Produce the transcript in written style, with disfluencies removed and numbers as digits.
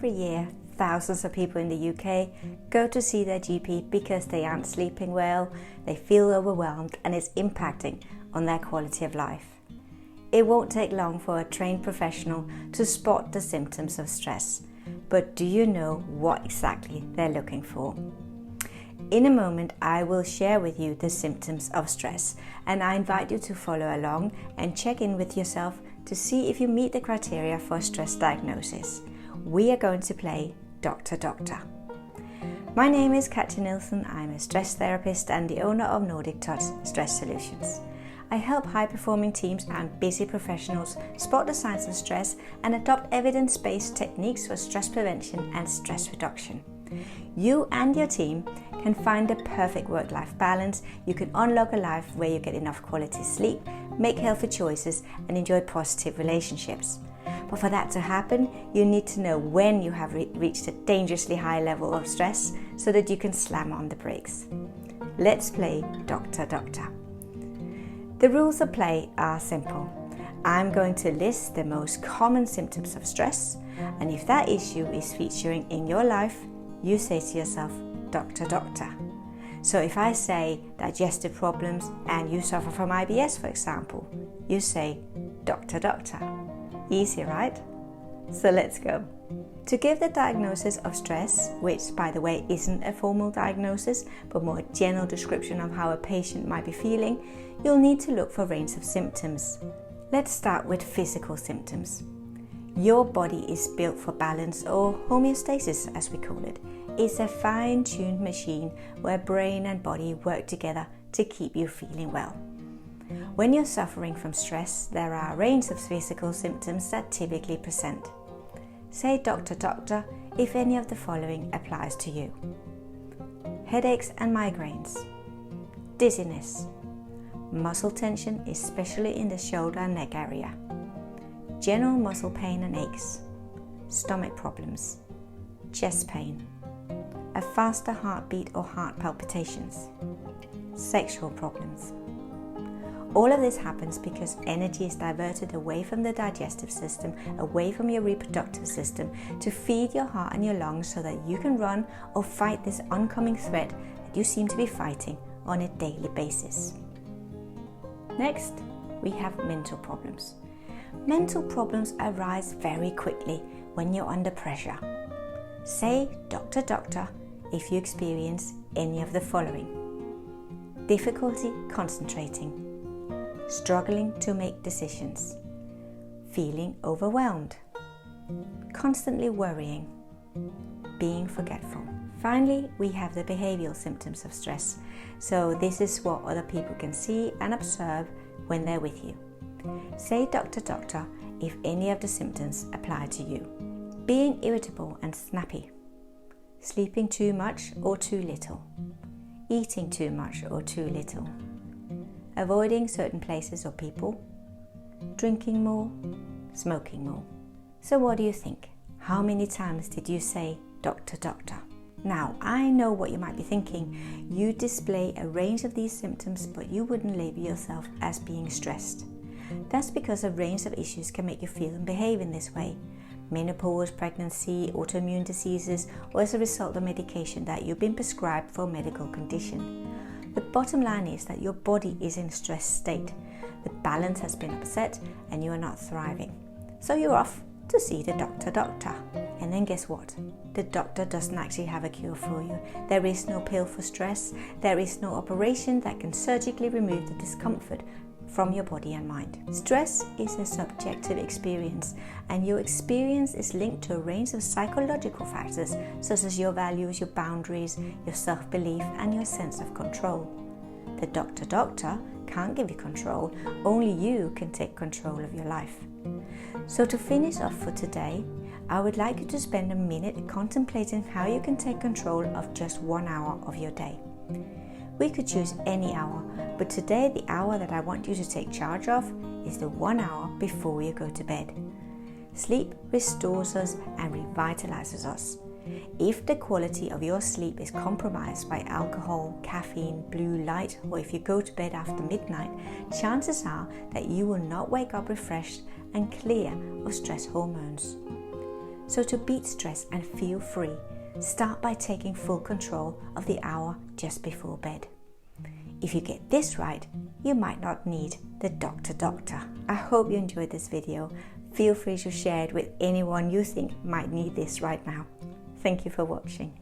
Every year, thousands of people in the UK go to see their GP because they aren't sleeping well, they feel overwhelmed, and it's impacting on their quality of life. It won't take long for a trained professional to spot the symptoms of stress, but do you know what exactly they're looking for? In a moment, I will share with you the symptoms of stress, and I invite you to follow along and check in with yourself to see if you meet the criteria for a stress diagnosis. We are going to play Doctor Doctor. My name is Katja Nielsen. I'm a stress therapist and the owner of Nordic Touch Stress Solutions. I help high-performing teams and busy professionals spot the signs of stress and adopt evidence-based techniques for stress prevention and stress reduction. You and your team can find a perfect work-life balance. You can unlock a life where you get enough quality sleep, make healthy choices, and enjoy positive relationships. But for that to happen, you need to know when you have reached a dangerously high level of stress so that you can slam on the brakes. Let's play Doctor Doctor. The rules of play are simple. I'm going to list the most common symptoms of stress, and if that issue is featuring in your life, you say to yourself, Doctor Doctor. So if I say digestive problems and you suffer from IBS, for example, you say Doctor Doctor. Easy, right? So let's go. To give the diagnosis of stress, which by the way isn't a formal diagnosis, but more a general description of how a patient might be feeling, you'll need to look for a range of symptoms. Let's start with physical symptoms. Your body is built for balance, or homeostasis as we call it. It's a fine-tuned machine where brain and body work together to keep you feeling well. When you're suffering from stress, there are a range of physical symptoms that typically present. Say Doctor Doctor if any of the following applies to you. Headaches and migraines, dizziness, muscle tension especially in the shoulder and neck area, general muscle pain and aches, stomach problems, chest pain, a faster heartbeat or heart palpitations, sexual problems. All of this happens because energy is diverted away from the digestive system, away from your reproductive system, to feed your heart and your lungs so that you can run or fight this oncoming threat that you seem to be fighting on a daily basis. Next, we have mental problems. Mental problems arise very quickly when you're under pressure. Say Doctor Doctor if you experience any of the following. Difficulty concentrating, struggling to make decisions, feeling overwhelmed, constantly worrying, being forgetful. Finally, we have the behavioral symptoms of stress. So this is what other people can see and observe when they're with you. Say Doctor Doctor if any of the symptoms apply to you. Being irritable and snappy, sleeping too much or too little, eating too much or too little, avoiding certain places or people, drinking more, smoking more. So what do you think? How many times did you say Doctor Doctor? Now, I know what you might be thinking. You display a range of these symptoms, but you wouldn't label yourself as being stressed. That's because a range of issues can make you feel and behave in this way. Menopause, pregnancy, autoimmune diseases, or as a result of medication that you've been prescribed for a medical condition. The bottom line is that your body is in a stress state. The balance has been upset and you are not thriving. So you're off to see the Doctor Doctor. And then guess what? The doctor doesn't actually have a cure for you. There is no pill for stress. There is no operation that can surgically remove the discomfort from your body and mind. Stress is a subjective experience, and your experience is linked to a range of psychological factors such as your values, your boundaries, your self-belief, and your sense of control. The Doctor Doctor can't give you control. Only you can take control of your life. So to finish off for today, I would like you to spend a minute contemplating how you can take control of just 1 hour of your day. We could choose any hour, but today the hour that I want you to take charge of is the 1 hour before you go to bed. Sleep restores us and revitalizes us. If the quality of your sleep is compromised by alcohol, caffeine, blue light, or if you go to bed after midnight, chances are that you will not wake up refreshed and clear of stress hormones. So to beat stress and feel free, start by taking full control of the hour just before bed. If you get this right, you might not need the doctor. I hope you enjoyed this video. Feel free to share it with anyone you think might need this right now. Thank you for watching.